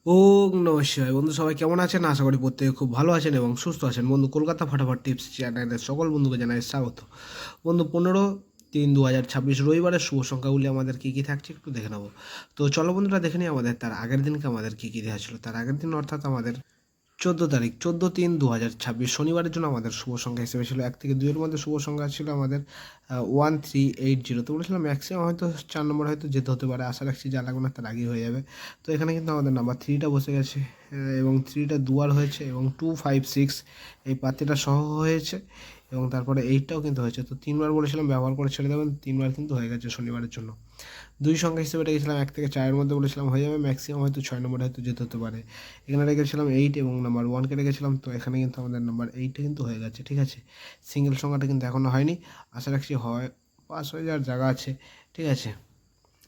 ওম নমঃ শিবায়। বন্ধু সবাই কেমন আছেন? আশা করি প্রত্যেকে খুব ভালো আছেন এবং সুস্থ আছেন। বন্ধু কলকাতা ফাটাফাট টিপস চ্যানেলের সকল বন্ধুকে জানাই স্বাগত। বন্ধু 15/3/2026 রবিবারের শুভ সংখ্যাগুলি আমাদের কী কী থাকছে একটু দেখে নেবো। তো চলো বন্ধুরা দেখে নিই আমাদের তার আগের দিনকে আমাদের কী কী দেওয়া ছিল। তার আগের দিন অর্থাৎ আমাদের 14 তারিখ 14/3/2026 শনিবারের জন্য আমাদের শুভ সংখ্যা হিসেবে ছিল 1 থেকে 2-এর মধ্যে শুভ সংখ্যা ছিল আমাদের 1380। তো বলেছিলাম ম্যাক্সিমাম হয়তো 4 নম্বর হয়তো যেতে হতে পারে, আশা রাখছি যা লাগবে না তার আগেই হয়ে যাবে। তো এখানে কিন্তু আমাদের নাম্বার 3টা বসে গেছে এবং 3টা দুয়ার হয়েছে এবং 256 এই পাতিটা সহ হয়েছে এবং তারপরে 8টাও কিন্তু হয়েছে। তো 3বার বলেছিলাম ব্যবহার করে ছেড়ে দেবেন, 3বার কিন্তু হয়ে গেছে শনিবারের জন্য। দুই সংখ্যা হিসেবে রেখেছিলাম 1 থেকে 4-এর মধ্যে, বলেছিলাম হয়ে যাবে, ম্যাক্সিমাম হয়তো 6 নম্বরে হয়তো যেতে হতে পারে। এখানে রেখেছিলাম 8 এবং নাম্বার 1কে রেখেছিলাম, তো এখানে কিন্তু আমাদের নাম্বার 8টা কিন্তু হয়ে গেছে। ঠিক আছে, সিঙ্গেল সংখ্যাটা কিন্তু এখনও হয়নি, আশা রাখছি হয়, পাস হয়ে যাওয়ার জায়গা আছে। ঠিক আছে,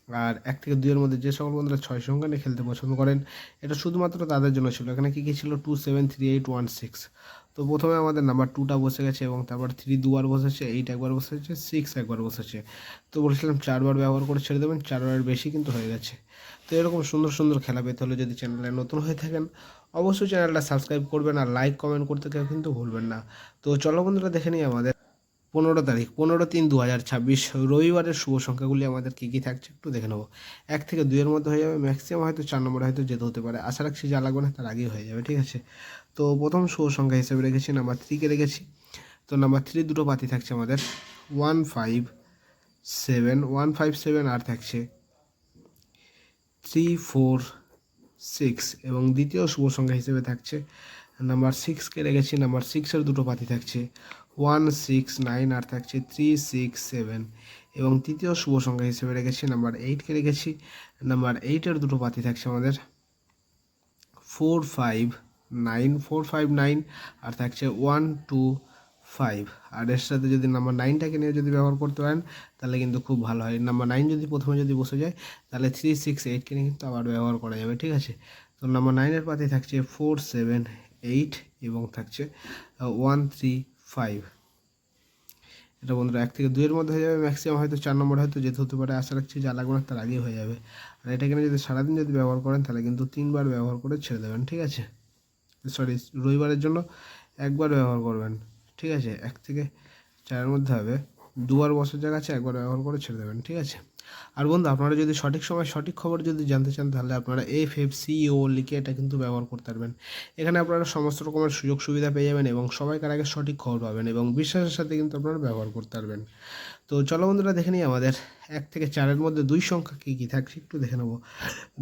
আর 1 থেকে 2-এর মধ্যে যে সকল বন্ধুরা 6 সংখ্যা নিয়ে খেলতে পছন্দ করেন, এটা শুধুমাত্র তাদের জন্য ছিল। এখানে কী কী ছিল? 273816। তো প্রথমে আমাদের নাম্বার 2টা বসে গেছে এবং তারপর 3 দুবার বসেছে, 8 একবার বসেছে, 6 একবার বসেছে। তো বলেছিলাম 4বার ব্যবহার করে ছেড়ে দেবেন, 4বারের বেশি কিন্তু হয়ে গেছে। তো এরকম সুন্দর সুন্দর খেলা পেতে হলে যদি চ্যানেলে নতুন হয়ে থাকেন অবশ্যই চ্যানেলটা সাবস্ক্রাইব করবেন আর লাইক কমেন্ট করতে কেউ কিন্তু ভুলবেন না। তো চলো বন্ধুরা দেখে নিই আমাদের 15 তারিখ 15/3/2026 রবিবারের শুভ সংখ্যাগুলি আমাদের কী কী থাকছে একটু দেখে নেবো। 1 থেকে 2-এর মধ্যে হয়ে যাবে, ম্যাক্সিমাম হয়তো 4 নম্বরে হয়তো যেতে হতে পারে, আশা রাখছি যা লাগবে না তার আগেই হয়ে যাবে। ঠিক আছে, তো প্রথম শুভ সংখ্যা হিসেবে রেখেছি নাম্বার 3কে রেখেছি। তো নাম্বার 3 দুটো পাতি থাকছে আমাদের 157 আর থাকছে 346 এবং দ্বিতীয় শুভ সংখ্যা হিসেবে থাকছে নাম্বার 6কে রেখেছি। নাম্বার 6-এর দুটো পাতি থাকছে 169 আর থাকছে 367 এবং তৃতীয় শুভ সংখ্যা হিসেবে রেখেছি নাম্বার 8কে রেখেছি। নাম্বার 8-এর দুটো পাতি থাকছে আমাদের 459 আর থাকছে 125। আর এর সাথে যদি নাম্বার 9টাকে নিয়ে যদি ব্যবহার করতে পারেন তাহলে কিন্তু খুব ভালো হয়। নাম্বার 9 যদি প্রথমে যদি বসে যায় তাহলে 368কে নিয়ে কিন্তু আবার ব্যবহার করা যাবে। ঠিক আছে, তো নাম্বার 9-এর পাতে থাকছে 478 এবং থাকছে 135। এটা বন্ধুরা 1 থেকে 2-এর মধ্যে হয়ে যাবে, ম্যাক্সিমাম হয়তো 4 নম্বর হয়তো যেতে হতে পারে, আশা রাখছি যা লাগবে না তার আগেই হয়ে যাবে। আর এটাকে যদি সারাদিন যদি ব্যবহার করেন তাহলে কিন্তু 3বার ব্যবহার করে ছেড়ে দেবেন। ঠিক আছে, সরি, রবিবারের জন্য 1বার ব্যবহার করবেন। ঠিক আছে, 1 থেকে 4-এর মধ্যে হবে, দুবার বসার জায়গা আছে, 1বার ব্যবহার করে ছেড়ে দেবেন। ঠিক আছে, আর বন্ধু আপনারা যদি সঠিক সময় সঠিক খবর যদি জানতে চান তাহলে আপনারা FFCO লিখে এটা কিন্তু ব্যবহার করতে পারবেন। এখানে আপনারা সমস্ত রকমের সুযোগ সুবিধা পেয়ে যাবেন এবং সবাইকার আগে সঠিক খবর পাবেন এবং বিশ্বাসের সাথে কিন্তু আপনারা ব্যবহার করতে পারবেন। তো চলো বন্ধুরা দেখে নিই আমাদের 1 থেকে 4-এর মধ্যে 2 সংখ্যা কী কী থাকছে একটু দেখে নেবো।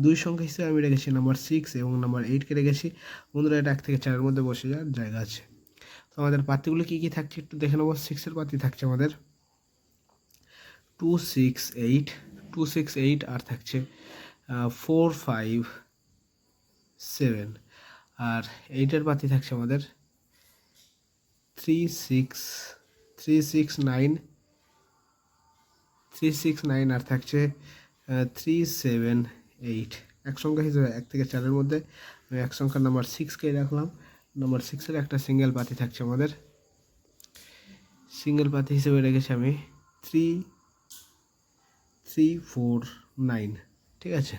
2 সংখ্যা হিসেবে আমি রেখেছি নাম্বার 6 এবং নাম্বার 8কে রেখেছি। বন্ধুরা এটা 1 থেকে 4-এর মধ্যে বসে যাওয়ার জায়গা আছে। তো আমাদের পাতিগুলো কী কী থাকছে একটু দেখে নেবো। 6-এর পাতি থাকছে আমাদের 268 আর থাকছে 457। আর 8-এর পাতি থাকছে আমাদের 369 আর থাকছে 378। এক সংখ্যা হিসেবে 1 থেকে 4-এর মধ্যে আমি এক সংখ্যার নাম্বার 6কে রাখলাম। নাম্বার 6-এর একটা সিঙ্গেল পাতি থাকছে আমাদের, সিঙ্গেল পাতি হিসেবে রেখেছি আমি 3349। ঠিক আছে,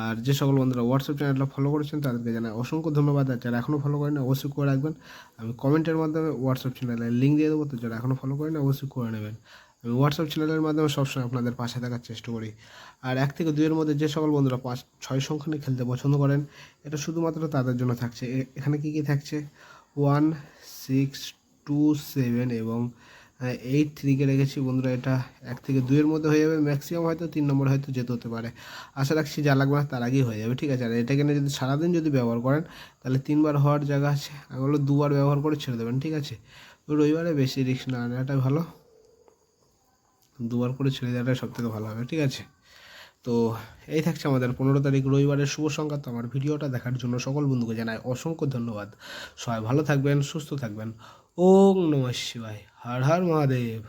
আর যে সকল বন্ধুরা হোয়াটসঅ্যাপ চ্যানেলটা ফলো করেছেন তাদেরকে জানাই অসংখ্য ধন্যবাদ। আর যারা এখনও ফলো করেন অবশ্যই করে রাখবেন, আমি কমেন্টের মাধ্যমে হোয়াটসঅ্যাপ চ্যানেলের লিঙ্ক দিয়ে দেবো। তো যারা এখনও ফলো করেন অবশ্যই করে নেবেন। আমি হোয়াটসঅ্যাপ চ্যানেলের মাধ্যমে সবসময় আপনাদের পাশে থাকার চেষ্টা করি। আর 1 থেকে 2-এর মধ্যে যে সকল বন্ধুরা 5-6 সংখ্যা নিয়ে খেলতে পছন্দ করেন এটা শুধুমাত্র তাদের জন্য থাকছে। এখানে কী কী থাকছে? 1627 এবং 83কে রেখেছি। বন্ধুরা এটা 1 থেকে 2-এর মধ্যে হয়ে যাবে, ম্যাক্সিমাম হয়তো 3 নম্বর হয়তো যেতে হতে পারে, আশা রাখছি যা লাগবে না তার আগেই হয়ে যাবে। ঠিক আছে, আর এটাকে নিয়ে যদি সারাদিন যদি ব্যবহার করেন তাহলে 3বার হওয়ার জায়গা আছে, ওগুলো 2বার ব্যবহার করে ছেড়ে দেবেন। ঠিক আছে, তো রবিবারে বেশি রিস্ক না নেওয়াটাই ভালো, 2বার করে ছেড়ে দেওয়াটাই সবথেকে ভালো হবে। ঠিক আছে, তো এই থাকছে আমাদের 15 তারিখ রবিবারের শুভ সংখ্যা। তো আমার ভিডিওটা দেখার জন্য সকল বন্ধুকে জানাই অসংখ্য ধন্যবাদ। সবাই ভালো থাকবেন, সুস্থ থাকবেন। ওম নমঃ শিবায়। হর হর মহাদেব।